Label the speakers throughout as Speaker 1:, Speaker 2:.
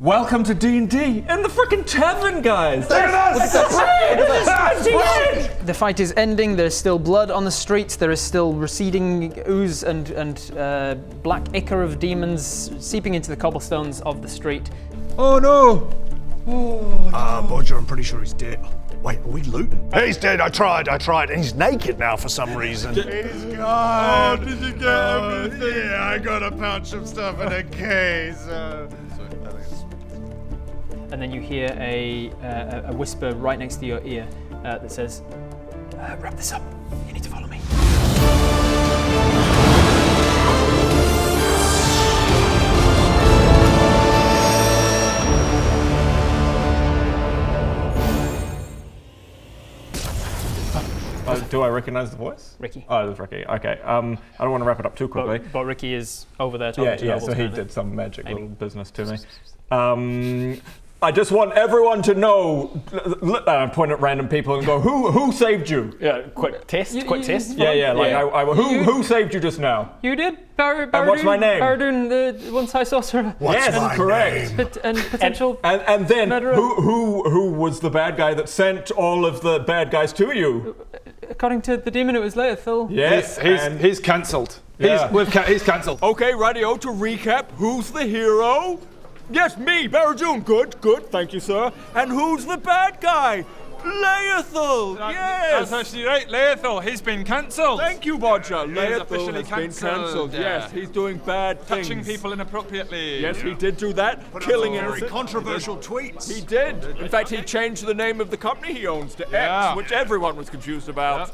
Speaker 1: Welcome to D&D in the frickin' tavern, guys!
Speaker 2: The fight is ending. There's still blood on the streets. There is still receding ooze and black ichor of demons seeping into the cobblestones of the street.
Speaker 1: Oh no!
Speaker 3: Bodger, I'm pretty sure he's dead. Wait, are we looting? He's dead, I tried, and he's naked now for some reason.
Speaker 4: He's gone. Oh, did you get everything? Yeah, I got a pouch of stuff in a case.
Speaker 2: And then you hear a whisper right next to your ear that says, wrap this up. You need to follow me.
Speaker 1: Do I recognize the voice?
Speaker 2: Ricky.
Speaker 1: Oh, it was Ricky. Okay. I don't want to wrap it up too quickly.
Speaker 2: But Ricky is over there talking to
Speaker 1: so he did some magic little business to me. I just want everyone to know, point at random people and go, who saved you?
Speaker 5: Yeah, quick test.
Speaker 1: Who saved you just now?
Speaker 2: You did, Baradun.
Speaker 1: And what's my name?
Speaker 2: Baradun, the one-size sorcerer.
Speaker 1: Yes, correct.
Speaker 2: And potential.
Speaker 1: And then
Speaker 2: murderer.
Speaker 1: who was the bad guy that sent all of the bad guys to you?
Speaker 2: According to the demon, it was Leothil.
Speaker 1: Yes,
Speaker 5: He's cancelled.
Speaker 1: Yeah.
Speaker 5: He's cancelled.
Speaker 1: Okay, radio. To recap, who's the hero? Yes, me, Baradun. Good, thank you, sir. And who's the bad guy? Leothil. Yes.
Speaker 6: That's actually right, Leothil. He's been cancelled.
Speaker 1: Thank you, Bodger.
Speaker 6: He is
Speaker 1: Leothil
Speaker 6: officially
Speaker 1: has been
Speaker 6: cancelled.
Speaker 1: cancelled.
Speaker 6: Yeah.
Speaker 1: Yes, he's doing bad things.
Speaker 6: Touching people inappropriately.
Speaker 1: Yes, he did do that. Killing
Speaker 3: very
Speaker 1: innocent.
Speaker 3: controversial tweets.
Speaker 1: He did. In fact, he changed the name of the company he owns to
Speaker 6: Yeah.
Speaker 1: X, which everyone was confused about.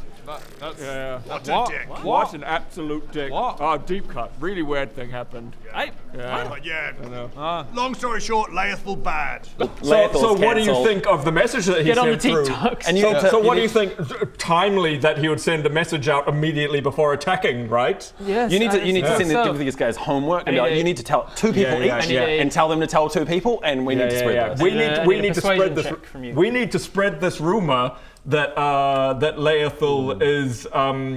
Speaker 6: That's
Speaker 3: What a dick.
Speaker 1: What an absolute dick.
Speaker 6: What?
Speaker 1: Oh, deep cut. Really weird thing happened.
Speaker 6: Hey,
Speaker 1: Yeah.
Speaker 3: But yeah, long story short, Leothil bad.
Speaker 1: So what do you think of the message that he
Speaker 2: Get on
Speaker 1: sent
Speaker 2: the
Speaker 1: through?
Speaker 2: TikToks.
Speaker 5: And
Speaker 1: So what do you think? Timely that he would send a message out immediately before attacking, right?
Speaker 2: Yes,
Speaker 5: You need to
Speaker 2: think so.
Speaker 5: give these guys homework and be like, you need to tell two people
Speaker 1: Yeah,
Speaker 5: each,
Speaker 1: yeah.
Speaker 5: and tell them to tell two people, and we need to spread this.
Speaker 1: We
Speaker 2: I
Speaker 1: need
Speaker 2: need a
Speaker 1: to spread
Speaker 2: persuasion
Speaker 1: this.
Speaker 2: check from you.
Speaker 1: We need to spread this rumor that that Leothil is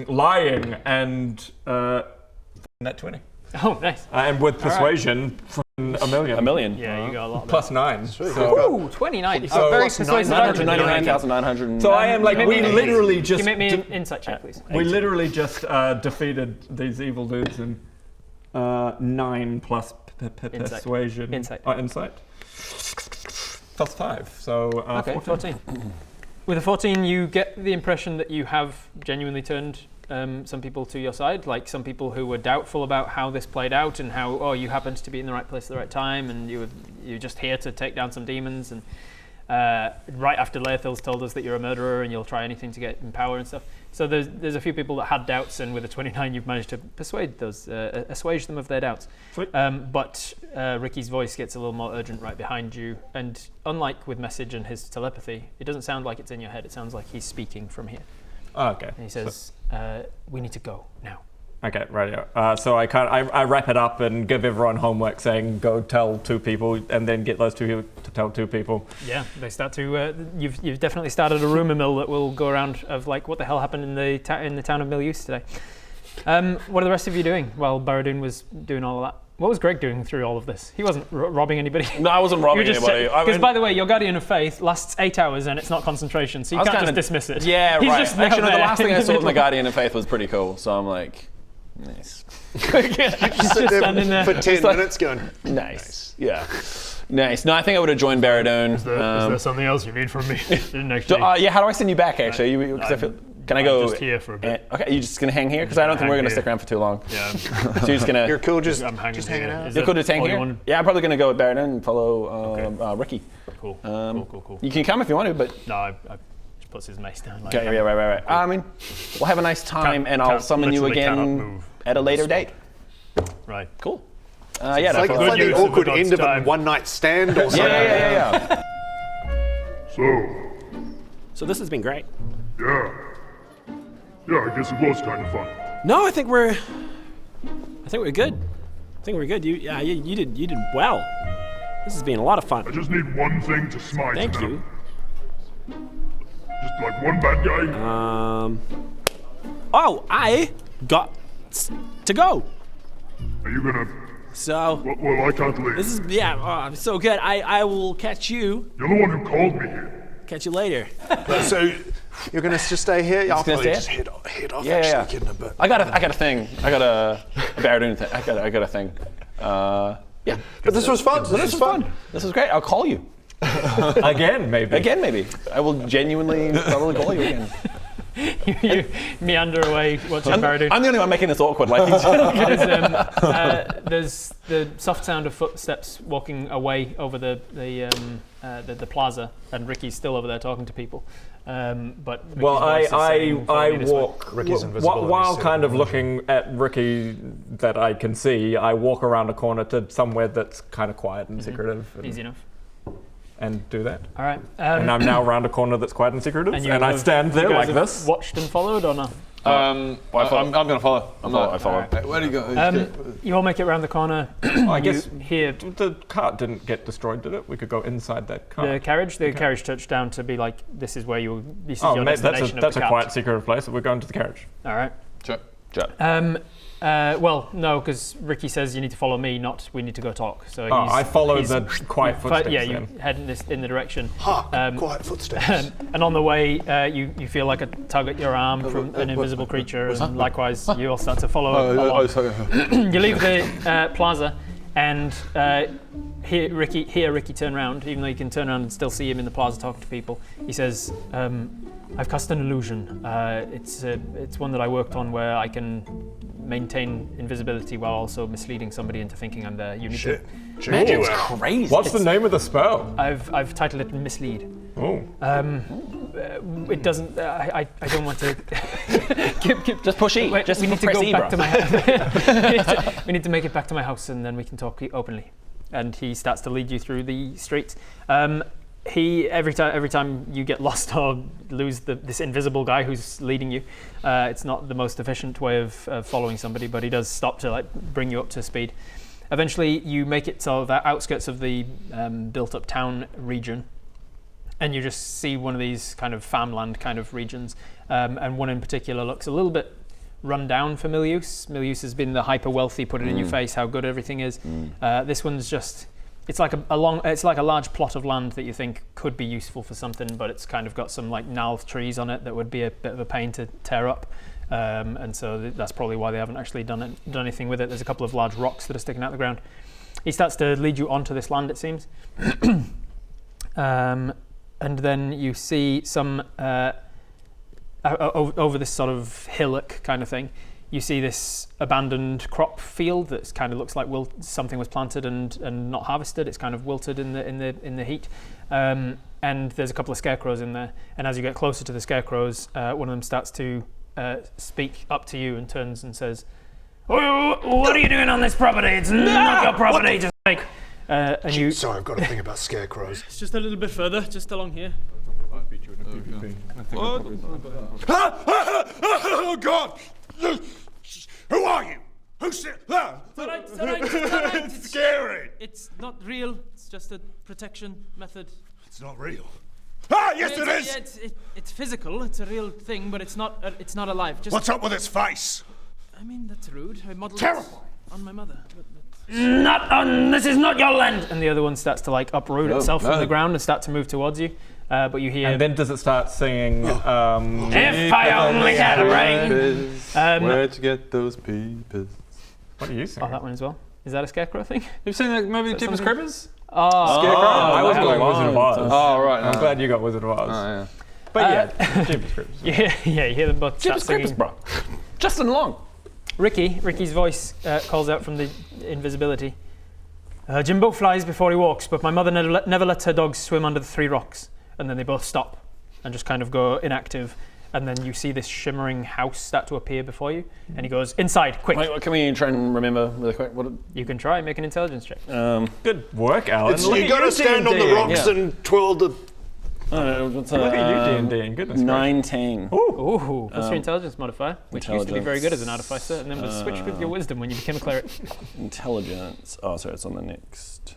Speaker 1: lying and net 20.
Speaker 2: Oh, nice.
Speaker 1: And with persuasion, a million.
Speaker 5: A million.
Speaker 2: Yeah, you got a lot.
Speaker 1: Plus 9. So,
Speaker 2: Ooh, 29.
Speaker 1: So-
Speaker 2: Very persuasive.
Speaker 5: 999,900.
Speaker 1: so I am like, we literally
Speaker 2: Can
Speaker 1: just
Speaker 2: you make me an insight check, please?
Speaker 1: we literally just defeated these evil dudes in 9 plus persuasion.
Speaker 2: Insight.
Speaker 1: Insight. Plus 5. So
Speaker 2: Okay,
Speaker 1: 14.
Speaker 2: 14. With a 14, you get the impression that you have genuinely turned some people to your side, like some people who were doubtful about how this played out and how, you happened to be in the right place at the right time and you're just here to take down some demons. And right after Leothil's told us that you're a murderer and you'll try anything to get in power and stuff. So there's a few people that had doubts, and with a 29, you've managed to persuade those, assuage them of their doubts. But Ricky's voice gets a little more urgent right behind you, and unlike with message and his telepathy, it doesn't sound like it's in your head. It sounds like he's speaking from here.
Speaker 1: Oh, okay.
Speaker 2: And he says, "We need to go now."
Speaker 1: Okay, radio. So I wrap it up and give everyone homework saying go tell 2 people and then get those 2 people to tell 2 people.
Speaker 2: Yeah, they start to. You've definitely started a rumor mill that will go around of like what the hell happened in the town of Milius today. What are the rest of you doing while Baradun was doing all of that? What was Greg doing through all of this? He wasn't robbing anybody.
Speaker 5: No, I wasn't robbing anybody.
Speaker 2: Because by the way, your Guardian of Faith lasts 8 hours and it's not concentration, so you can't just dismiss it.
Speaker 5: Yeah,
Speaker 2: He's
Speaker 5: right.
Speaker 2: just
Speaker 5: Actually, no, the
Speaker 2: there
Speaker 5: last thing
Speaker 2: in
Speaker 5: I
Speaker 2: the
Speaker 5: saw with my
Speaker 2: middle.
Speaker 5: Guardian of Faith was pretty cool, so I'm like, nice.
Speaker 2: Just standing there.
Speaker 7: For 10 minutes going,
Speaker 5: Nice. Yeah. Nice. No, I think I would have joined Baradun.
Speaker 2: Is there something else you need from me? Didn't actually.
Speaker 5: Yeah, how do I send you back, actually? Can I go?
Speaker 2: Just here for a bit.
Speaker 5: Okay, you're just going to hang here? Because I don't think we're going to stick around for too long.
Speaker 2: Yeah.
Speaker 5: So you're just going to...
Speaker 7: you're cool just
Speaker 2: I'm hanging
Speaker 7: hanging
Speaker 2: here.
Speaker 7: out.
Speaker 2: Is
Speaker 5: You're
Speaker 2: that
Speaker 5: cool to hang
Speaker 2: all you
Speaker 5: here?
Speaker 2: wanted?
Speaker 5: Yeah, I'm probably going to go with Baradun and follow Ricky.
Speaker 2: Cool. Cool.
Speaker 5: You can come if you want to, but...
Speaker 2: No, I just puts his mace down. Like,
Speaker 5: Okay, right. I mean, we'll have a nice time, and I'll summon you
Speaker 2: literally cannot
Speaker 5: again
Speaker 2: move.
Speaker 5: at a later date.
Speaker 2: Right.
Speaker 5: Cool.
Speaker 7: It's
Speaker 5: Yeah,
Speaker 7: like,
Speaker 5: no,
Speaker 7: it's like
Speaker 2: use
Speaker 7: the
Speaker 2: of
Speaker 7: awkward
Speaker 2: the
Speaker 7: end of a
Speaker 2: time.
Speaker 7: one-night stand or something.
Speaker 5: Yeah.
Speaker 8: So this has been great.
Speaker 4: Yeah, I guess it was kind of fun.
Speaker 8: No, I think we're good. You did well. This has been a lot of
Speaker 4: I
Speaker 8: fun.
Speaker 4: just need one thing to smite
Speaker 8: Thank
Speaker 4: them.
Speaker 8: you.
Speaker 4: Just like one bad guy.
Speaker 8: Oh, I got to go.
Speaker 4: Are you gonna
Speaker 8: So
Speaker 9: Well, I can't leave.
Speaker 8: this is so good. I will catch you.
Speaker 9: You're the one who called me here.
Speaker 8: Catch you later.
Speaker 7: So you're going to just stay here? I'll
Speaker 5: gonna
Speaker 7: probably
Speaker 5: stay
Speaker 7: just head off,
Speaker 5: Yeah,
Speaker 7: actually,
Speaker 5: yeah.
Speaker 7: kidding, but...
Speaker 5: I got a thing. I got a Baradun thing. I got a thing. Yeah.
Speaker 7: But this was fun. This was fun.
Speaker 5: This was great. I'll call you.
Speaker 10: Again, maybe.
Speaker 5: Again, maybe. I will genuinely probably call you again.
Speaker 2: You meander away watching Baradun.
Speaker 5: I'm the only one making this awkward. Like,
Speaker 2: There's the soft sound of footsteps walking away over the plaza, and Ricky's still over there talking to people. But Ricky's
Speaker 10: Well,
Speaker 2: voice is saying, "Follow
Speaker 10: I
Speaker 2: me this way."
Speaker 10: walk
Speaker 7: Ricky's invisible
Speaker 10: while
Speaker 7: and he's
Speaker 10: kind of
Speaker 7: sitting
Speaker 10: looking at Ricky that I can see. I walk around a corner to somewhere that's kind of quiet and secretive,
Speaker 2: Easy enough.
Speaker 10: and do that.
Speaker 2: All right.
Speaker 10: And I'm now around a corner that's quiet and secretive,
Speaker 2: you
Speaker 10: and I
Speaker 2: have-
Speaker 10: stand there
Speaker 2: you guys
Speaker 10: like
Speaker 2: have
Speaker 10: this.
Speaker 2: Watched and followed, or not?
Speaker 6: I'm going to follow.
Speaker 5: I follow.
Speaker 6: Where do you go?
Speaker 2: You all make it around the corner.
Speaker 10: I guess
Speaker 2: You hear
Speaker 10: the cart didn't get destroyed, did it? We could go inside that cart.
Speaker 2: the carriage. The carriage touched down to be like, this is where this is
Speaker 10: Oh,
Speaker 2: your
Speaker 10: mate,
Speaker 2: destination
Speaker 10: that's
Speaker 2: of the
Speaker 10: a
Speaker 2: cart.
Speaker 10: quiet, secretive place. We're going to the carriage.
Speaker 2: All right.
Speaker 6: Sure.
Speaker 2: Well, no, because Ricky says you need to follow me, not we need to go talk. So
Speaker 10: Oh, I follow
Speaker 2: he's-
Speaker 10: the quiet footsteps.
Speaker 2: Yeah, you
Speaker 10: then.
Speaker 2: head in the direction.
Speaker 7: Hark, quiet footsteps.
Speaker 2: And on the way, you feel like a tug at your arm from an invisible creature, and likewise, you all start to follow along. You leave the plaza, and hear Ricky turn around, even though you can turn around and still see him in the plaza talking to people. He says, I've cast an illusion. It's one that I worked on where I can maintain invisibility while also misleading somebody into thinking I'm there. You need
Speaker 7: Shit.
Speaker 5: Magic's crazy.
Speaker 10: What's the name of the spell?
Speaker 2: I've titled it Mislead.
Speaker 10: Oh.
Speaker 2: It doesn't. I don't want to.
Speaker 5: Just push E.
Speaker 2: Wait,
Speaker 5: Just
Speaker 2: we need to
Speaker 5: press
Speaker 2: go
Speaker 5: E,
Speaker 2: back
Speaker 5: bro.
Speaker 2: to my house. We need to make it back to my house, and then we can talk openly. And he starts to lead you through the streets. Every time you get lost or lose this invisible guy who's leading you, it's not the most efficient way of following somebody, but he does stop to bring you up to speed. Eventually, you make it to the outskirts of the built-up town region, and you just see one of these kind of farmland kind of regions, and one in particular looks a little bit run down for Milius. Milius has been the hyper wealthy, put it in your face how good everything is. This one's just. It's like a large plot of land that you think could be useful for something, but it's kind of got some like gnarled trees on it that would be a bit of a pain to tear up, and so that's probably why they haven't actually done anything with it. There's a couple of large rocks that are sticking out the ground. He starts to lead you onto this land, it seems, and then you see some over this sort of hillock kind of thing. You see this abandoned crop field that kind of looks like something was planted and not harvested. It's kind of wilted in the heat, and there's a couple of scarecrows in there. And as you get closer to the scarecrows, one of them starts to speak up to you and turns and says, "Oh, what are you doing on this property? It's not your property. Just like." And you.
Speaker 7: Sorry, I've got a thing about scarecrows.
Speaker 2: It's just a little bit further, just along here.
Speaker 4: Oh God! Who are you? Who's it? It's scary.
Speaker 2: It's not real. It's just a protection method.
Speaker 4: It's not real. Ah, yes, it is.
Speaker 2: Yeah, it's physical. It's a real thing, but it's not alive. Just,
Speaker 4: What's up with its face?
Speaker 2: I mean, that's rude. I modeled
Speaker 4: Terrifying.
Speaker 2: it on my mother. Not on. This is not your land. And the other one starts to like uproot itself from the ground and start to move towards you. But you hear.
Speaker 10: And then does it start singing?
Speaker 2: If I only had a brain.
Speaker 6: Where'd you get those peepers?
Speaker 10: What are you
Speaker 2: Oh,
Speaker 10: singing?
Speaker 2: that one as well. Is that a scarecrow thing?
Speaker 6: You've seen the movie Jeepers
Speaker 2: something?
Speaker 6: Creepers?
Speaker 2: Oh,
Speaker 10: Scarecrow? I was
Speaker 2: that
Speaker 10: going
Speaker 2: one.
Speaker 10: Wizard of Oz.
Speaker 6: Oh, right.
Speaker 10: I'm glad you got Wizard of Oz.
Speaker 6: Oh, yeah.
Speaker 10: But yeah, Jeepers Creepers.
Speaker 2: Yeah, you hear them both start
Speaker 5: Jeepers Creepers,
Speaker 2: singing.
Speaker 5: bro. Justin Long.
Speaker 2: Ricky's voice calls out from the invisibility. Jimbo flies before he walks, but my mother never lets her dogs swim under the 3 rocks. And then they both stop and just kind of go inactive. And then you see this shimmering house start to appear before you. And he goes, inside, quick.
Speaker 5: Wait, can we try and remember really quick? What?
Speaker 2: You can try, make an intelligence check.
Speaker 10: Good work, Alan.
Speaker 7: You got to stand on the rocks and twirl the...
Speaker 5: What's
Speaker 10: Look at you, D&D. Goodness gracious.
Speaker 5: 19.
Speaker 2: Ooh, plus your intelligence modifier, which used to be very good as an artificer, and then was switched with your wisdom when you became a cleric.
Speaker 5: Intelligence. Oh, sorry, it's on the next.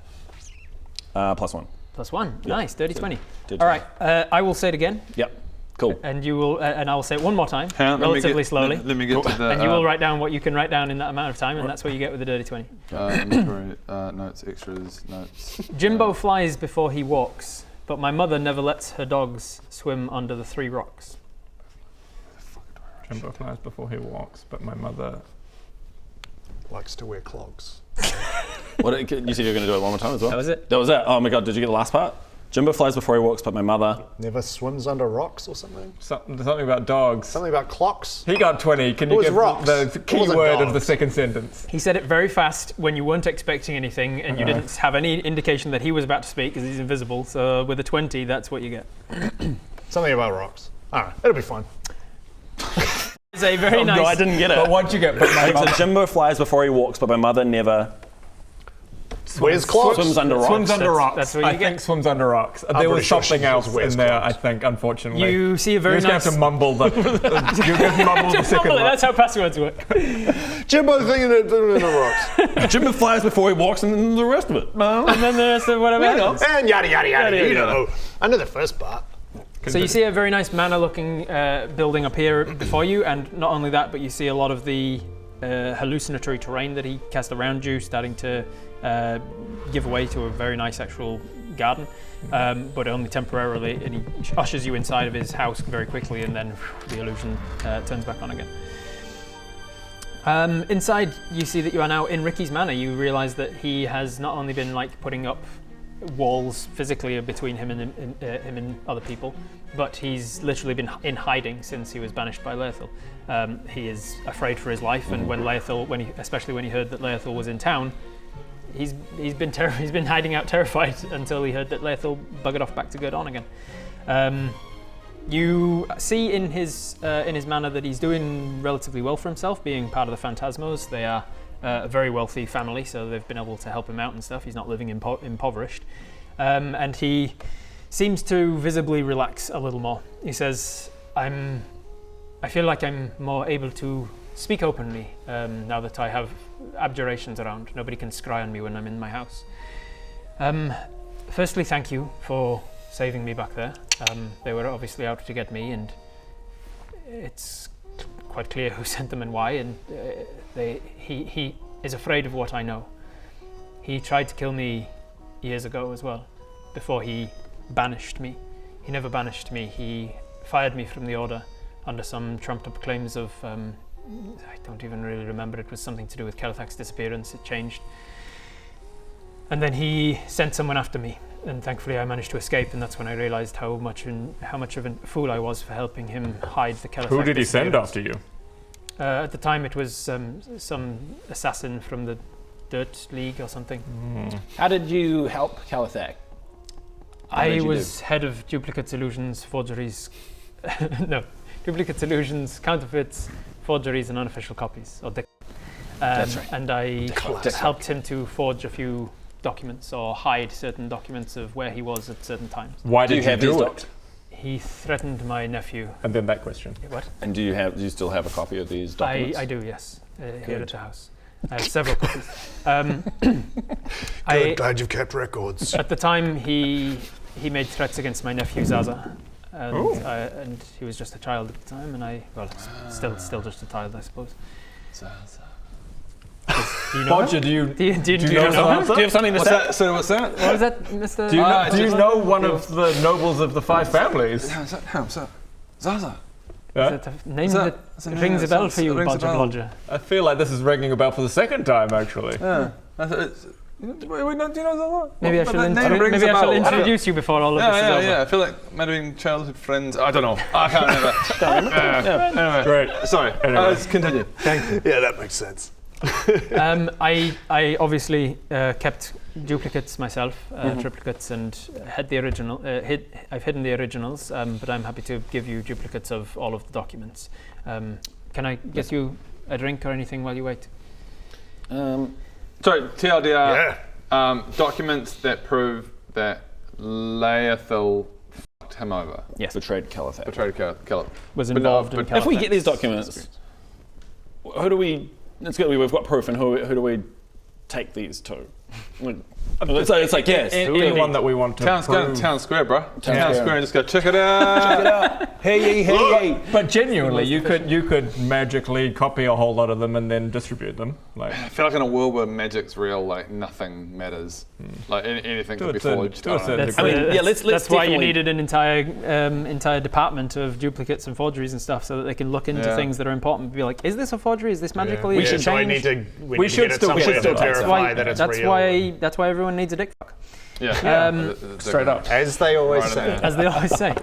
Speaker 5: +1.
Speaker 2: +1. Nice, dirty 20.
Speaker 5: Did
Speaker 2: All right, I will say it again.
Speaker 5: Yep. Cool.
Speaker 2: And you will, and I'll say it one more time,
Speaker 6: Hang on,
Speaker 2: relatively slowly.
Speaker 6: Let me get to the.
Speaker 2: And you will write down what you can write down in that amount of time, and that's what you get with the dirty 20.
Speaker 6: Inventory, notes, extras, notes.
Speaker 2: Jimbo flies before he walks, but my mother never lets her dogs swim under the 3 rocks.
Speaker 10: Jimbo flies before he walks, but my mother
Speaker 7: Likes to wear clogs.
Speaker 5: What? You said you were going to do it one more time as well?
Speaker 2: That was it.
Speaker 5: That was it? Oh my god, did you get the last part? Jimbo flies before he walks, but my mother...
Speaker 7: Never swims under rocks or something?
Speaker 10: something about dogs.
Speaker 7: Something about clocks?
Speaker 10: He got 20. Can you
Speaker 7: was
Speaker 10: give
Speaker 7: rocks.
Speaker 10: the key
Speaker 7: wasn't
Speaker 10: word of
Speaker 7: dogs.
Speaker 10: the second sentence?
Speaker 2: He said it very fast when you weren't expecting anything, and you didn't have any indication that he was about to speak because he's invisible. So with a 20, that's what you get.
Speaker 7: Something about rocks. Alright, it'll be fine.
Speaker 2: It's a very nice.
Speaker 5: No, I didn't get it.
Speaker 10: But what'd you get? But my
Speaker 5: So
Speaker 10: mother
Speaker 5: Jimbo flies before he walks, but my mother never
Speaker 7: Wears clogs?
Speaker 5: swims under rocks.
Speaker 10: swims under rocks.
Speaker 2: that's what you
Speaker 10: I
Speaker 2: get.
Speaker 10: think swims under rocks. There
Speaker 7: pretty
Speaker 10: was
Speaker 7: sure
Speaker 10: something
Speaker 7: she
Speaker 10: else
Speaker 7: wears
Speaker 10: in there,
Speaker 7: clogs.
Speaker 10: I think, unfortunately.
Speaker 2: You see a very
Speaker 10: You're just
Speaker 2: nice.
Speaker 10: going to have to mumble the. You're going to mumble the second one.
Speaker 2: That's how passwords work.
Speaker 7: Jimbo thinking in the rocks.
Speaker 5: Jimbo flies before he walks, and then the rest of it.
Speaker 2: And then the rest of whatever happens.
Speaker 7: And yada yada yada.
Speaker 5: Yada,
Speaker 7: You
Speaker 5: yada.
Speaker 7: know. I know the first part.
Speaker 2: So you see a very nice manor-looking building up here before you, and not only that, but you see a lot of the hallucinatory terrain that he cast around you starting to give way to a very nice actual garden, but only temporarily, and he ushers you inside of his house very quickly, and then the illusion turns back on again. Inside, you see that you are now in Ricky's manor. You realise that he has not only been like putting up walls physically between him and other people, but he's literally been in hiding since he was banished by Laerthal. He is afraid for his life, and when Laerthal, especially when he heard that Laerthal was in town, he's been hiding out terrified until he heard that Laerthal buggered off back to Gurdon again. You see in his manner that he's doing relatively well for himself, being part of the Phantasmos. They are a very wealthy family, so they've been able to help him out and stuff. He's not living impoverished. And he seems to visibly relax a little more. He says, I feel like I'm more able to speak openly now that I have abjurations around. Nobody can scry on me when I'm in my house. Firstly, thank you for saving me back there. They were obviously out to get me, and it's quite clear who sent them and why, and he is afraid of what I know. He tried to kill me years ago as well, before he banished me. He never banished me. He fired me from the order under some trumped up claims of, I don't even really remember, it was something to do with Kelithak's disappearance, it changed. And then he sent someone after me, and thankfully I managed to escape, and that's when I realised how much of a fool I was for helping him hide the Kelithak.
Speaker 10: Who did he send after you?
Speaker 2: At the time it was some assassin from the Dirt League or something.
Speaker 5: How did you help Kelithak?
Speaker 2: I was head of duplicates, illusions, forgeries. No, duplicates, illusions, counterfeits, forgeries, and unofficial copies. Or
Speaker 5: That's right.
Speaker 2: And I helped him to forge a few documents or hide certain documents of where he was at certain times.
Speaker 10: Why did you do
Speaker 5: these
Speaker 10: it?
Speaker 2: He threatened my nephew.
Speaker 10: And then that question.
Speaker 2: What?
Speaker 5: And do you still have a copy of these documents?
Speaker 2: I do, yes. Here at the house. I have several copies.
Speaker 7: Glad you've kept records.
Speaker 2: At the time, he made threats against my nephew Zaza, and he was just a child at the time, and still just a child, I suppose.
Speaker 5: Zaza.
Speaker 2: Do you know?
Speaker 10: Bodger, do you
Speaker 2: know
Speaker 10: Zaza?
Speaker 5: Do you have something to
Speaker 6: What's
Speaker 5: say?
Speaker 6: that? So what's that?
Speaker 2: What was that, Mr.
Speaker 10: Do you know one of the nobles of the 5 families?
Speaker 6: How's that? Zaza.
Speaker 2: Is that a name that rings a bell for you, Bodger Blodger?
Speaker 10: I feel like this is ringing a bell for the second time, actually.
Speaker 6: Yeah. Do you know Zaza?
Speaker 2: Maybe I shall introduce you before all of this is over.
Speaker 6: Yeah. I feel like might have been childhood friends. I don't know. I can't remember. Anyway.
Speaker 10: Great.
Speaker 6: Sorry. Let's continue.
Speaker 2: Thank you.
Speaker 7: Yeah, that makes sense.
Speaker 2: I obviously kept duplicates myself, triplicates, and had the original. I've hidden the originals, but I'm happy to give you duplicates of all of the documents. Can I get you a drink or anything while you wait?
Speaker 6: Sorry, TLDR.
Speaker 7: Yeah.
Speaker 6: Documents that prove that Laerthal fucked him over.
Speaker 2: Yes.
Speaker 5: Betrayed Kelithak.
Speaker 6: Betrayed Kelithak.
Speaker 2: Was involved in
Speaker 5: If we
Speaker 2: Kelithak's
Speaker 5: get these documents, who do we? It's good. We've got proof, and who do we take these to? Like, It's like yes.
Speaker 10: Anyone that we want to
Speaker 6: Town square, bro. Town square, and just go check it out.
Speaker 5: Hey.
Speaker 10: But genuinely, you could magically copy a whole lot of them and then distribute them. Like,
Speaker 6: I feel like in a world where magic's real, like nothing matters. Like anything could be forged.
Speaker 10: to a certain
Speaker 2: That's,
Speaker 10: degree.
Speaker 2: that's why you needed an entire department of duplicates and forgeries and stuff, so that they can look into things that are important. Be like, is this a forgery? Is this magically changed?
Speaker 3: So we should still verify that it's real.
Speaker 2: That's why everyone needs a dick fuck.
Speaker 6: Yeah.
Speaker 10: Straight up.
Speaker 7: As they always
Speaker 6: Right
Speaker 7: say.
Speaker 2: As they always say.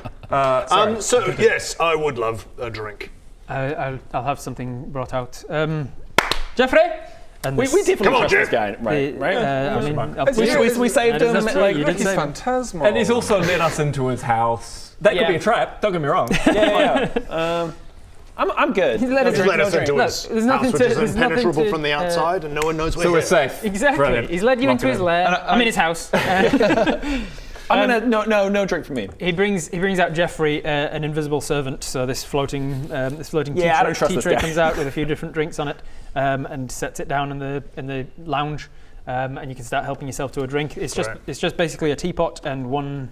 Speaker 3: So yes, I would love a drink.
Speaker 2: I'll have something brought out. Jeffrey? And
Speaker 5: We definitely
Speaker 3: Come on,
Speaker 5: trust this
Speaker 3: Jeff.
Speaker 5: guy, right?
Speaker 10: We
Speaker 5: saved him.
Speaker 2: You did
Speaker 6: He's
Speaker 2: save him.
Speaker 6: phantasmal.
Speaker 10: And he's also let us into his house. That could be a trap, don't get me wrong.
Speaker 5: I'm good.
Speaker 2: He's let us
Speaker 3: He's let us into
Speaker 2: Look,
Speaker 3: his
Speaker 2: there's
Speaker 3: house,
Speaker 2: nothing
Speaker 3: which
Speaker 2: to-
Speaker 3: is
Speaker 2: there's nothing
Speaker 3: impenetrable
Speaker 2: to,
Speaker 3: from the outside, and no one knows we're
Speaker 10: So we're
Speaker 3: here.
Speaker 10: safe.
Speaker 2: Exactly.
Speaker 10: Brilliant.
Speaker 2: He's led you
Speaker 10: Lock
Speaker 2: into
Speaker 10: it
Speaker 2: his
Speaker 10: in.
Speaker 2: lair. I'm in his house.
Speaker 5: I'm gonna no drink for me.
Speaker 2: He brings out Jeffrey, an invisible servant. So this floating
Speaker 5: I don't
Speaker 2: tea
Speaker 5: trust this
Speaker 2: tray
Speaker 5: guy.
Speaker 2: comes out with a few different drinks on it, and sets it down in the lounge. And you can start helping yourself to a drink. It's just basically a teapot and one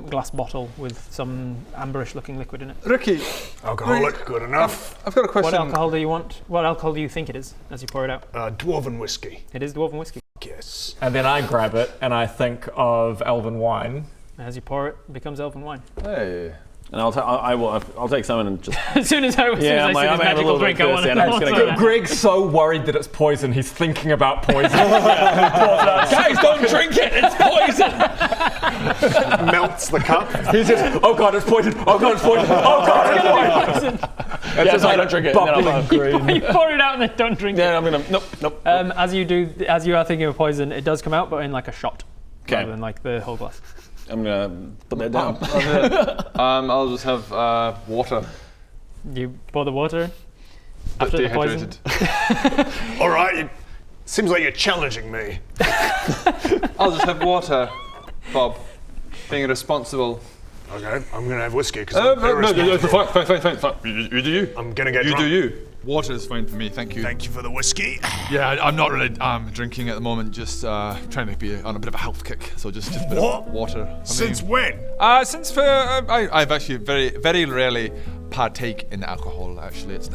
Speaker 2: glass bottle with some amberish looking liquid in it.
Speaker 6: Ricky,
Speaker 3: Alcoholic, good enough.
Speaker 6: I've got a question.
Speaker 2: What alcohol do you want? What alcohol do you think it is as you pour it out?
Speaker 3: Dwarven whiskey.
Speaker 2: It is dwarven whiskey.
Speaker 3: Yes.
Speaker 10: And then I grab it and I think of elven wine.
Speaker 2: As you pour it, it becomes elven wine.
Speaker 6: Hey.
Speaker 5: And I'll take some and just.
Speaker 2: As soon as I see this magical drink, I want to.
Speaker 10: Greg's so worried that it's poison, he's thinking about poison.
Speaker 5: Guys, don't drink it. It's poison.
Speaker 3: Melts the cup.
Speaker 10: He's just, oh god, it's poison. Oh god, it's poison. Oh god, it's poison.
Speaker 5: It's I don't drink it.
Speaker 10: Bubbling green.
Speaker 2: You pour it out and then don't drink it.
Speaker 5: Yeah, I'm gonna. Nope.
Speaker 2: As you are thinking of poison, it does come out, but in like a shot, rather than like the whole glass.
Speaker 5: I'm gonna put that down.
Speaker 6: I'll just have water.
Speaker 2: You pour the water in after the poison.
Speaker 6: Dehydrated.
Speaker 3: All right. Seems like you're challenging me.
Speaker 6: I'll just have water, Bob. Being responsible.
Speaker 3: Okay, I'm gonna have whiskey because
Speaker 6: Fine. You do you.
Speaker 3: I'm gonna get
Speaker 6: You
Speaker 3: drunk.
Speaker 6: do you. Water is fine for me, thank you.
Speaker 3: Thank you for the whiskey.
Speaker 4: Yeah, I'm not really drinking at the moment, just trying to be on a bit of a health kick. So just a bit
Speaker 3: What?
Speaker 4: of water.
Speaker 3: Since when?
Speaker 4: I've actually very rarely partake in alcohol, actually. It's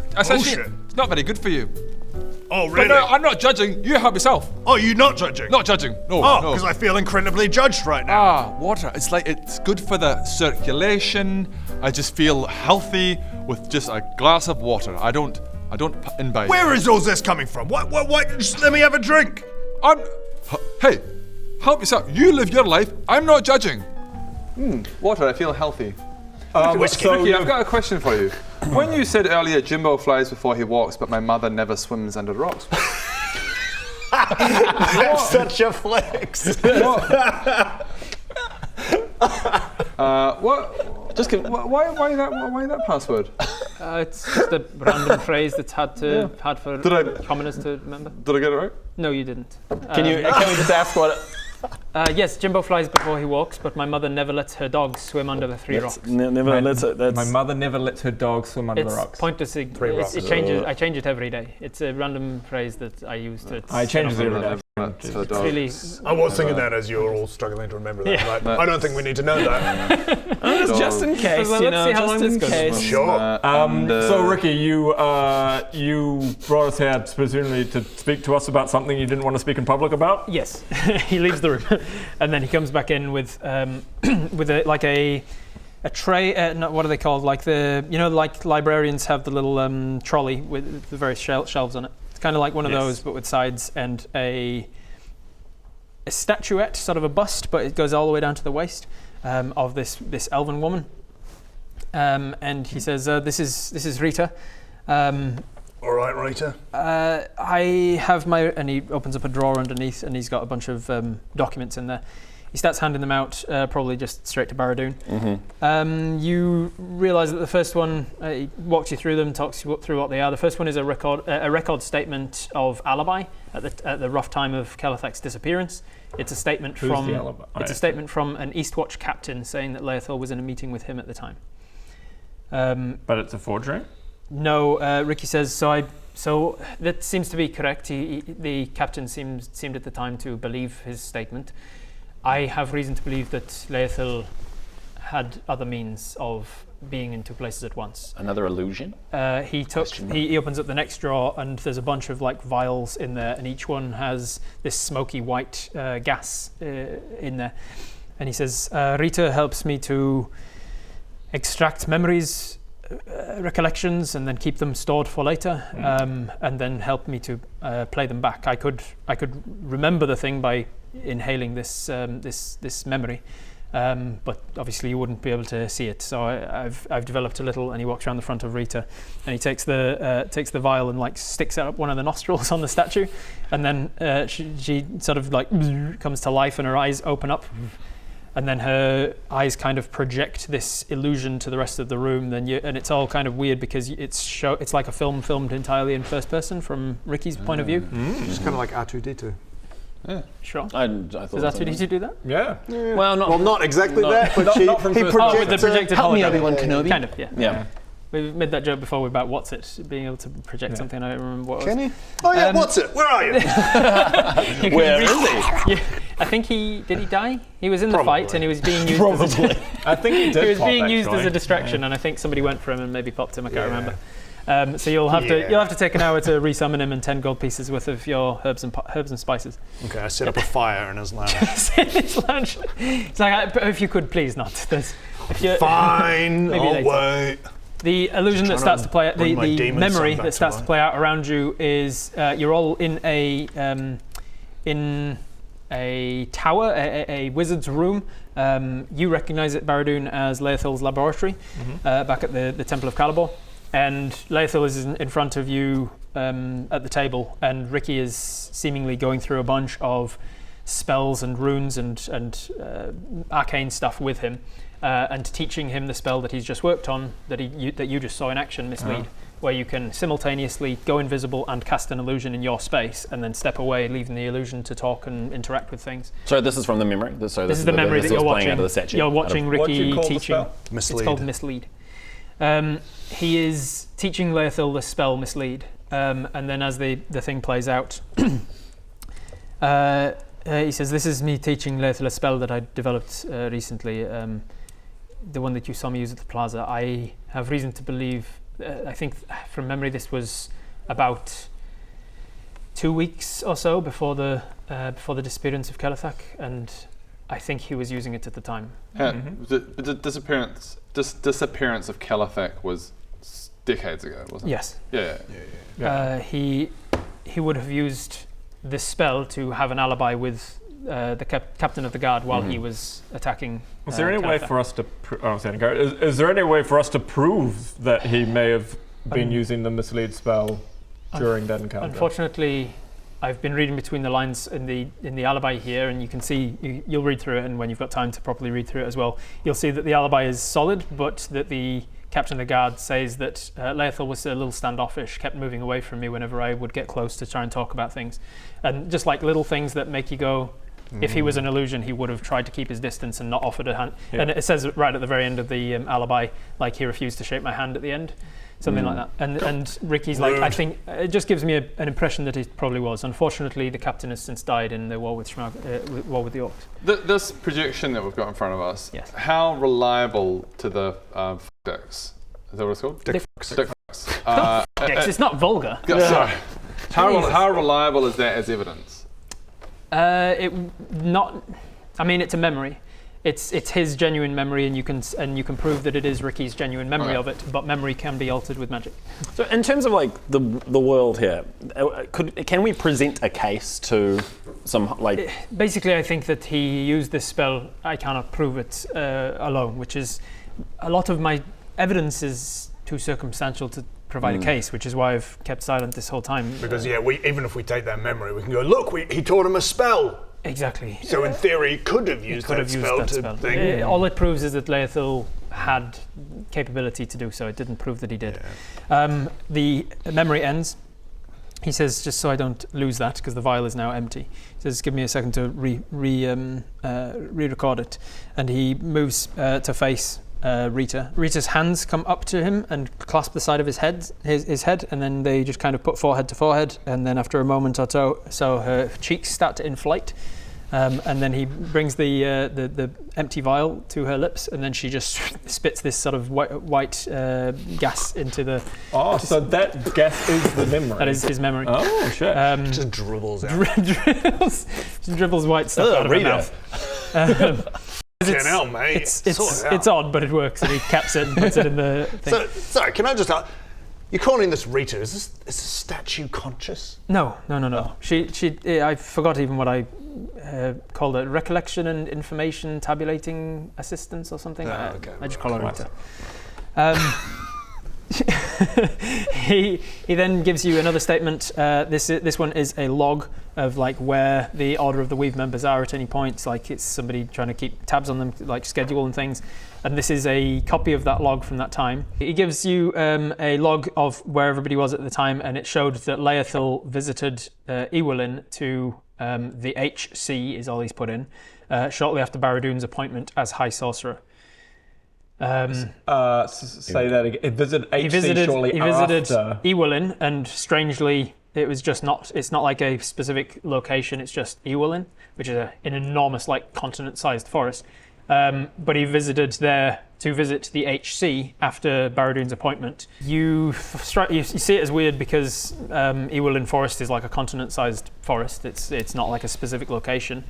Speaker 4: not very good for you.
Speaker 3: Oh,
Speaker 4: But
Speaker 3: really?
Speaker 4: no, I'm not judging. You help yourself.
Speaker 3: Oh, you're not judging?
Speaker 4: Not judging. No,
Speaker 3: Oh,
Speaker 4: no.
Speaker 3: because I feel incredibly judged right now.
Speaker 4: Water. It's good for the circulation. I just feel healthy with just a glass of water. I don't imbibe.
Speaker 3: Where is all this coming from? What? Just let me have a drink.
Speaker 4: Hey, help yourself. You live your life. I'm not judging.
Speaker 6: Water, I feel healthy.
Speaker 3: Whiskey.
Speaker 6: Ricky, I've got a question for you. When you said earlier Jimbo flies before he walks, but my mother never swims under rocks.
Speaker 7: That's such a flex.
Speaker 6: What? Just give, why that password?
Speaker 2: It's just a random phrase that's had for commoners to remember.
Speaker 6: Did I get it right?
Speaker 2: No, you didn't.
Speaker 5: Can we just ask what?
Speaker 2: Yes, Jimbo flies before he walks, but my mother never lets her dog swim under the three rocks.
Speaker 5: Never lets it.
Speaker 10: My mother never lets her dog swim under the
Speaker 2: It's
Speaker 10: rocks.
Speaker 2: pointless. It changes. I change it every day. It's a random phrase that I use to.
Speaker 10: I change it every day.
Speaker 2: It's really.
Speaker 3: I was thinking that as you're all struggling to remember that.
Speaker 2: Yeah.
Speaker 3: But I don't think we need to know that.
Speaker 5: Just in case,
Speaker 2: Let's see how long this goes.
Speaker 3: Sure.
Speaker 10: So Ricky, you brought us here presumably to speak to us about something you didn't want to speak in public about?
Speaker 2: Yes, he leaves the room, and then he comes back in with a tray. What are they called? Like like librarians have the little trolley with the various shelves on it. It's kind of like one of those, but with sides and a statuette, sort of a bust, but it goes all the way down to the waist of this elven woman. And he says, "This is Rita."
Speaker 3: All right, Rita.
Speaker 2: I have and he opens up a drawer underneath, and he's got a bunch of documents in there. He starts handing them out, probably just straight to Baradun.
Speaker 5: Mm-hmm.
Speaker 2: You realise that the first one, he walks you through them, talks you through what they are. The first one is a record statement of alibi at the rough time of Kelethek's disappearance. It's a statement from
Speaker 10: the alibi?
Speaker 2: a statement from an Eastwatch captain saying that Laethal was in a meeting with him at the time.
Speaker 10: But it's a forgery?
Speaker 2: No, Ricky says, so that seems to be correct. The captain seemed at the time to believe his statement. I have reason to believe that Laethil had other means of being in two places at once.
Speaker 5: Another illusion?
Speaker 2: He opens up the next drawer, and there's a bunch of like vials in there, and each one has this smoky white gas in there. And he says, Rita helps me to extract memories, recollections, and then keep them stored for later, and then help me to play them back. I could remember the thing by inhaling this memory, but obviously you wouldn't be able to see it. So I've developed a little, and he walks around the front of Rita, and he takes the vial and like sticks it up one of the nostrils on the statue, and then she sort of like comes to life, and her eyes open up. And then her eyes kind of project this illusion to the rest of the room. And it's all kind of weird because it's like a film filmed entirely in first person from Ricky's point of view.
Speaker 3: It's kind of like R2D2.
Speaker 2: Yeah, sure.
Speaker 5: I thought
Speaker 2: Does R2D2 do that?
Speaker 10: Yeah.
Speaker 5: Well, not
Speaker 3: exactly that, but
Speaker 10: not from
Speaker 3: he
Speaker 10: first
Speaker 3: projects
Speaker 2: with the projected
Speaker 5: Help me,
Speaker 2: hologram.
Speaker 5: Obi-Wan Kenobi.
Speaker 2: Kind of, yeah.
Speaker 5: Yeah.
Speaker 2: We've made that joke before about What's It, being able to project something. I don't remember what it was.
Speaker 3: Can you? Oh yeah, what's it? Where are you?
Speaker 5: Where is he?
Speaker 2: Yeah, I think did he die? He was in the fight and he was being used
Speaker 5: Probably.
Speaker 10: I think he did.
Speaker 2: he was
Speaker 10: pop,
Speaker 2: being used as
Speaker 10: actually.
Speaker 2: a distraction, and I think somebody went for him and maybe popped him. I can't remember. So you'll have to take an hour to resummon him and 10 gold pieces worth of your herbs and spices.
Speaker 3: Okay, I set up a fire in his lounge.
Speaker 2: In his lounge. It's like, if you could please not.
Speaker 3: Fine,
Speaker 2: maybe
Speaker 3: I'll
Speaker 2: later.
Speaker 3: wait.
Speaker 2: The illusion that starts to play out,
Speaker 3: bring my
Speaker 2: the
Speaker 3: demon
Speaker 2: memory
Speaker 3: son back
Speaker 2: that
Speaker 3: to
Speaker 2: starts to
Speaker 3: life.
Speaker 2: play out around you is you're all in a tower, a wizard's room. You recognize it, Baradun, as Laethil's laboratory back at the Temple of Calibor. And Laethil is in front of you at the table, and Ricky is seemingly going through a bunch of spells and runes and arcane stuff with him. And teaching him the spell that he's just worked on, that you just saw in action, Mislead, where you can simultaneously go invisible and cast an illusion in your space, and then step away, leaving the illusion to talk and interact with things.
Speaker 5: So this is from the memory? This
Speaker 2: is the memory that you're watching.
Speaker 5: Out of the statue.
Speaker 2: You're watching Ricky
Speaker 10: What do you
Speaker 2: teaching.
Speaker 10: call the
Speaker 3: Mislead.
Speaker 2: It's called Mislead. He is teaching Laethil the spell Mislead, and then as the thing plays out, he says, "This is me teaching Laethil a spell that I developed recently. The one that you saw me use at the plaza. I have reason to believe, I think from memory this was about 2 weeks or so before the disappearance of Kelethak, and I think he was using it at the time."
Speaker 6: The disappearance of Kelethak was decades ago, wasn't it?
Speaker 2: Yes.
Speaker 6: Yeah.
Speaker 2: He would have used this spell to have an alibi with the captain of the guard while he was attacking.
Speaker 10: Is there any way for us to? Is there any way for us to prove that he may have been using the mislead spell during that encounter?
Speaker 2: Unfortunately, I've been reading between the lines in the alibi here, and you can see you'll read through it, and when you've got time to properly read through it as well, you'll see that the alibi is solid, but that the captain of the guard says that Laethil was a little standoffish, kept moving away from me whenever I would get close to try and talk about things, and just like little things that make you go. If he was an illusion, he would have tried to keep his distance and not offered a hand. Yeah. And it says right at the very end of the alibi, like he refused to shake my hand at the end, something like that. And Ricky's like, I think it just gives me an impression that he probably was. Unfortunately, the captain has since died in the war with war with the orcs.
Speaker 6: This projection that we've got in front of us,
Speaker 2: yes.
Speaker 6: How reliable to the dicks? Is that what it's called? Dicks.
Speaker 2: Dicks. It's not vulgar.
Speaker 6: Sorry. How reliable is that as evidence?
Speaker 2: I mean, it's a memory. It's his genuine memory, and you can prove that it is Ricky's genuine memory of it. But memory can be altered with magic.
Speaker 5: So, in terms of like the world here, can we present a case to some like?
Speaker 2: Basically, I think that he used this spell. I cannot prove it alone, which is a lot of my evidence is too circumstantial to provide a case, which is why I've kept silent this whole time.
Speaker 3: Because even if we take that memory, we can go, look, he taught him a spell.
Speaker 2: Exactly.
Speaker 3: So in theory, he could have used that spell.
Speaker 2: All it proves is that Laethil had capability to do so. It didn't prove that he did. Yeah. The memory ends. He says, just so I don't lose that, because the vial is now empty. He says, give me a second to re-record it. And he moves to face Rita. Rita's hands come up to him and clasp the side of his head, and then they just kind of put forehead to forehead, and then after a moment or so her cheeks start to inflate. And then he brings the empty vial to her lips, and then she just spits this sort of white gas into the.
Speaker 10: Oh, so that gas is the memory.
Speaker 2: That is his memory.
Speaker 10: Oh shit!
Speaker 3: Just dribbles out.
Speaker 2: dribbles white stuff out of her mouth.
Speaker 3: Mate.
Speaker 2: It's odd, but it works. And he caps it and puts it in the thing.
Speaker 3: So, sorry, can I just ask? You're calling this Rita? Is this statue conscious?
Speaker 2: No. She. I forgot even what I called it. Recollection and information tabulating assistance or something. I just call her Rita. He then gives you another statement. This one is a log of like where the Order of the Weave members are at any point. Like it's somebody trying to keep tabs on them, like schedule and things. And this is a copy of that log from that time. He gives you a log of where everybody was at the time, and it showed that Laerthil visited Ewelin to the HC, is all he's put in, shortly after Baradun's appointment as High Sorcerer.
Speaker 10: Say that again. He visited shortly after.
Speaker 2: Ewelin, and strangely, it's not like a specific location, it's just Ewelin, which is an enormous, like, continent-sized forest. But he visited there to visit the HC after Baradun's appointment. You see it as weird because Ewelin Forest is like a continent-sized forest. It's not like a specific location.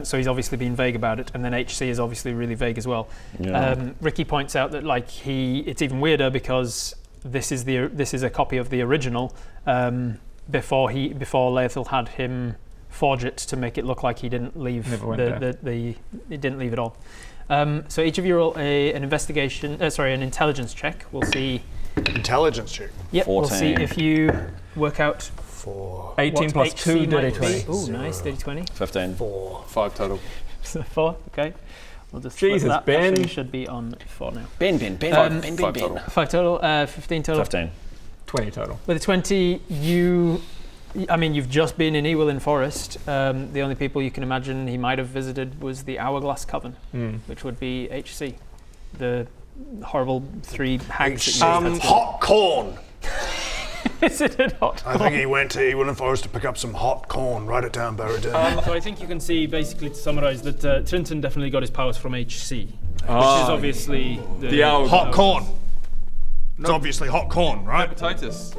Speaker 2: So he's obviously been vague about it, and then HC is obviously really vague as well. Yeah. Ricky points out that like it's even weirder because this is a copy of the original before Laerthil had him forge it to make it look like he didn't leave he didn't leave at all. So each of you roll an intelligence check. We'll see.
Speaker 3: Intelligence check.
Speaker 2: Yep.
Speaker 5: 14.
Speaker 2: We'll see if you work out.
Speaker 10: 18 plus 2, dirty 20.
Speaker 2: Oh, nice, dirty 20.
Speaker 5: 15.
Speaker 6: 5 total.
Speaker 2: 4. Okay. We'll just
Speaker 10: Jesus,
Speaker 2: that.
Speaker 10: Ben.
Speaker 2: Actually, you should be on 4 now.
Speaker 5: Ben.
Speaker 6: 5 total.
Speaker 2: 5 total. 15 total.
Speaker 5: 15.
Speaker 10: 20 total.
Speaker 2: With a 20, you've just been in Ewelin Forest. The only people you can imagine he might have visited was the Hourglass Coven, which would be HC. The horrible 3 hags that you
Speaker 3: hot corn.
Speaker 2: Is it hot corn?
Speaker 3: I think he went to Ewelin Forest to pick up some hot corn. Write it down, Baradun.
Speaker 8: So I think you can see, basically, to summarise, that Trinton definitely got his powers from HC, which is obviously the
Speaker 3: hot corn. It's obviously hot corn, right?
Speaker 4: Hepatitis.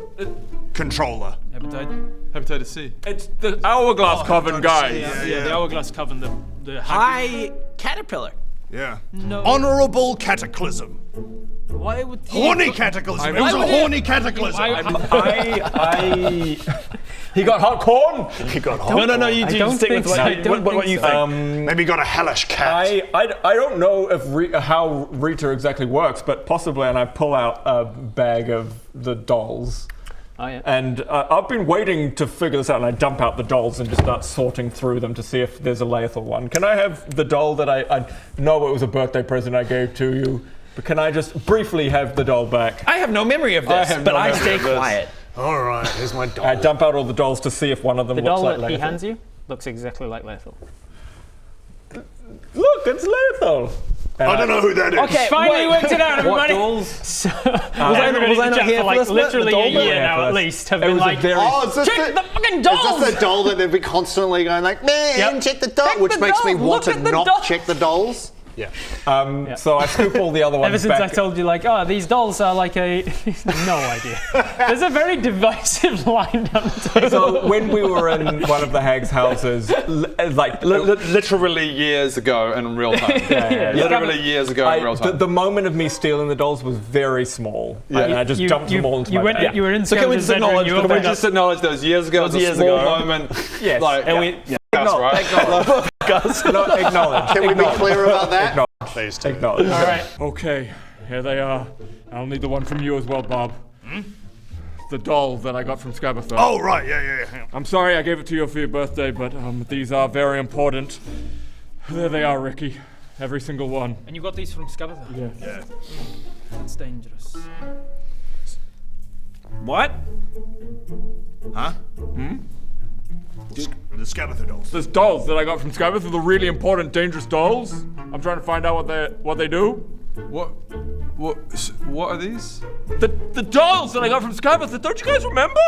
Speaker 3: Controller.
Speaker 4: Hepatitis C.
Speaker 10: It's the Hourglass Coven guy.
Speaker 8: the Hourglass Coven, the
Speaker 11: High Caterpillar.
Speaker 3: Yeah.
Speaker 8: No.
Speaker 3: Honourable Cataclysm.
Speaker 8: Why would
Speaker 3: Horny Cataclysm. It was a horny cataclysm.
Speaker 10: He got hot corn.
Speaker 3: He got hot.
Speaker 10: No. You just stick with what you think.
Speaker 3: Maybe he got a hellish cat.
Speaker 10: I don't know if how Rita exactly works, but possibly. And I pull out a bag of the dolls.
Speaker 2: Oh, yeah.
Speaker 10: And I've been waiting to figure this out, and I dump out the dolls and just start sorting through them to see if there's a Laerthil one. Can I have the doll that I know it was a birthday present I gave to you, but can I just briefly have the doll back?
Speaker 11: I have no memory of this, but I stay quiet.
Speaker 3: All right, here's my doll.
Speaker 10: I dump out all the dolls to see if one of them looks like Laerthil.
Speaker 2: The doll that he hands you looks exactly like Laerthil.
Speaker 10: Look, it's Laerthil.
Speaker 3: I don't know who that is.
Speaker 11: Okay,
Speaker 2: Finally worked it out, everybody.
Speaker 11: What dolls?
Speaker 2: So, everybody
Speaker 11: was I not here
Speaker 2: for
Speaker 11: for
Speaker 2: like
Speaker 11: this bit?
Speaker 2: literally
Speaker 11: The
Speaker 2: a
Speaker 11: doll
Speaker 2: year
Speaker 11: bit?
Speaker 2: now at least have
Speaker 10: It
Speaker 2: been
Speaker 10: was a
Speaker 2: like,
Speaker 10: very-
Speaker 3: Is this
Speaker 2: check the fucking dolls!
Speaker 3: Is this the doll that they'd be constantly going like, man,
Speaker 2: Yep.
Speaker 3: check the doll,
Speaker 2: Check
Speaker 3: which
Speaker 2: the
Speaker 3: makes me
Speaker 2: doll,
Speaker 3: want
Speaker 2: look
Speaker 3: to
Speaker 2: at the
Speaker 3: not
Speaker 2: doll.
Speaker 3: check the dolls? Yeah.
Speaker 10: So I scoop all the other ones
Speaker 2: Ever since
Speaker 10: back.
Speaker 2: I told you, like, these dolls are like a... no idea. There's a very divisive line down the table.
Speaker 10: So when we were in one of the hag's houses,
Speaker 6: Literally years ago in real time. Literally years ago in real time.
Speaker 10: the moment of me stealing the dolls was very small. And I just dumped them all into my bag.
Speaker 2: You were in
Speaker 6: So can we
Speaker 2: Scavenger's
Speaker 6: just
Speaker 2: bedroom,
Speaker 6: acknowledge
Speaker 2: you
Speaker 6: that? Can we
Speaker 2: opened
Speaker 6: just acknowledge those years ago? It was a small moment.
Speaker 10: Yes.
Speaker 6: Like,
Speaker 10: And
Speaker 6: right?
Speaker 10: Acknowledge.
Speaker 3: Can we be clear about that?
Speaker 10: Please do. Acknowledge.
Speaker 2: All right.
Speaker 12: Okay, here they are. I'll need the one from you as well, Bob. The doll that I got from Scabatha.
Speaker 3: Oh, right, yeah.
Speaker 12: I'm sorry I gave it to you for your birthday, but these are very important. There they are, Ricky. Every single one.
Speaker 8: And you got these from Scabatha?
Speaker 12: Yeah.
Speaker 8: That's dangerous.
Speaker 11: What?
Speaker 3: Huh? The Scabatha dolls.
Speaker 12: There's dolls that I got from Scabatha, the really important, dangerous dolls. I'm trying to find out what they do.
Speaker 4: What are these?
Speaker 1: The dolls that I got from Scabatha. Don't you guys remember?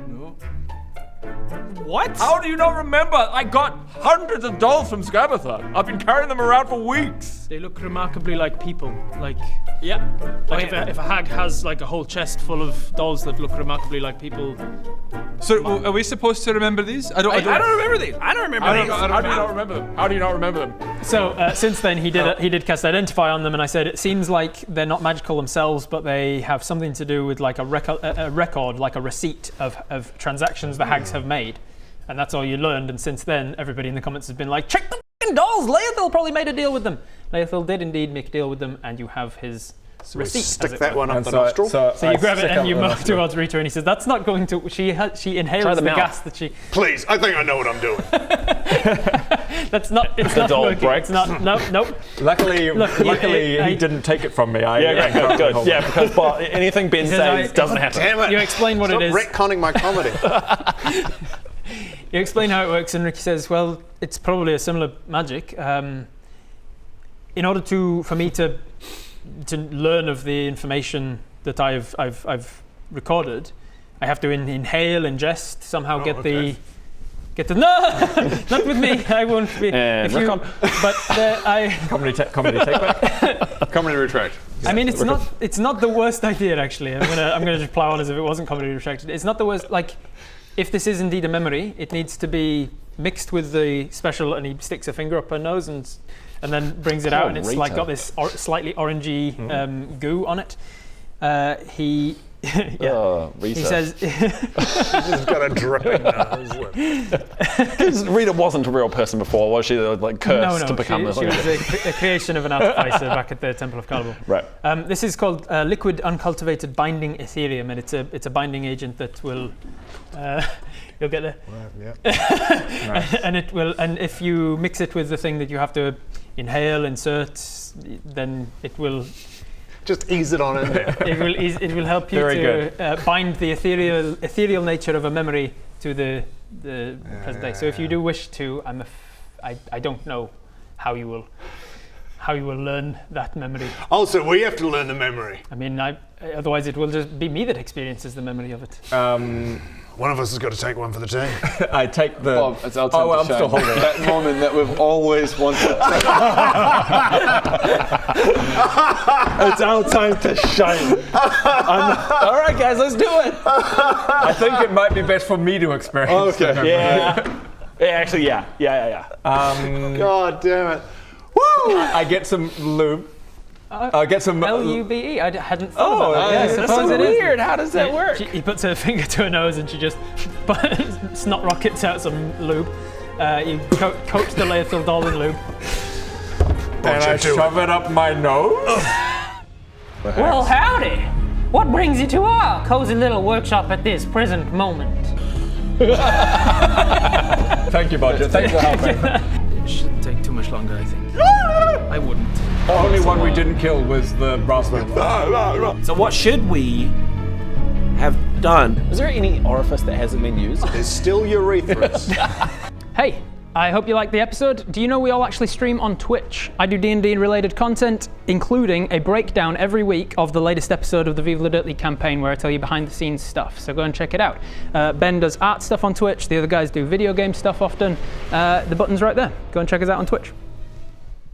Speaker 4: No.
Speaker 8: What?
Speaker 1: How do you not remember? I got hundreds of dolls from Scabatha. I've been carrying them around for weeks.
Speaker 8: They look remarkably like people. Like, yeah. Like if a hag has like a whole chest full of dolls that look remarkably like people.
Speaker 4: So are we supposed to remember these? I don't
Speaker 8: remember these. I don't remember these.
Speaker 1: How do you not remember them? How do you not remember them?
Speaker 2: So since then he did cast Identify on them, and I said it seems like they're not magical themselves, but they have something to do with like a record, like a receipt of transactions the hags have made, and that's all you learned. And since then, everybody in the comments has been like, check the f***ing dolls. Laethil probably made a deal with them. Laethil did indeed make a deal with them, and you have his receipt.
Speaker 3: Stick that one up the nostril.
Speaker 2: So you grab it and you move towards Rita, and he says, "That's not going to." She inhales the gas that she.
Speaker 3: Please, I think I know what I'm doing.
Speaker 2: That's not. It's not working. It's not. Nope.
Speaker 10: Luckily, he didn't take it from me.
Speaker 5: Good. Yeah, because anything Ben says doesn't happen.
Speaker 3: Damn it!
Speaker 2: You explain what it is.
Speaker 3: Retconning my comedy.
Speaker 2: You explain how it works, and Ricky says, "Well, it's probably a similar magic. In order for me to learn of the information that I've recorded, I have to inhale, ingest, somehow get the no, not with me. I won't be. But
Speaker 10: comedy take back.
Speaker 6: Comedy retract.
Speaker 2: I mean, it's not the worst idea actually. I'm gonna just plow on as if it wasn't comedy retracted. It's not the worst. Like, if this is indeed a memory, it needs to be mixed with the special. And he sticks a finger up her nose and then brings it out, and it's like got this slightly orangey goo on it. He says,
Speaker 3: She's got a dripping nose.
Speaker 5: Because Rita wasn't a real person before, was she? Like cursed to become
Speaker 2: she was a creation of an artificer back at the Temple of Calibur.
Speaker 5: Right.
Speaker 2: This is called liquid uncultivated binding Ethereum, and it's a binding agent that will. You'll get there.
Speaker 3: Nice.
Speaker 2: And it will. And if you mix it with the thing that you have to inhale, insert, then it will.
Speaker 3: Just ease it on in there.
Speaker 2: It will help you to bind the ethereal nature of a memory to the present day. So if you do wish to, I don't know how you will learn that memory.
Speaker 3: Also, we have to learn the memory.
Speaker 2: I mean, otherwise it will just be me that experiences the memory of it.
Speaker 3: One of us has got to take one for the team.
Speaker 10: I take the.
Speaker 6: Bob, it's our time to
Speaker 10: I'm
Speaker 6: shine.
Speaker 10: still holding it.
Speaker 6: That moment that we've always wanted.
Speaker 10: It's our time to shine.
Speaker 5: All right, guys, let's do it.
Speaker 10: I think it might be best for me to experience.
Speaker 6: Okay.
Speaker 5: Yeah.
Speaker 3: God damn it. Woo!
Speaker 10: I get some lube. I get some
Speaker 2: Lube. I hadn't thought about that.
Speaker 5: That's so weird. How does that work?
Speaker 2: He puts her finger to her nose and she just snot rockets out some lube. You coat the Laethil doll in lube.
Speaker 10: And I shove it up my nose.
Speaker 13: Well, howdy. What brings you to our cozy little workshop at this present moment?
Speaker 10: Thank you, Bodger. Thanks for helping.
Speaker 8: It shouldn't take too much longer, I think. I wouldn't.
Speaker 10: The only one we didn't kill was the brassman one.
Speaker 11: So what should we have done?
Speaker 5: Is there any orifice that hasn't been used?
Speaker 3: There's still urethras.
Speaker 2: Hey, I hope you liked the episode. Do you know we all actually stream on Twitch? I do D&D related content, including a breakdown every week of the latest episode of the Viva La Dirt League campaign, where I tell you behind the scenes stuff. So go and check it out. Ben does art stuff on Twitch. The other guys do video game stuff often. The button's right there. Go and check us out on Twitch.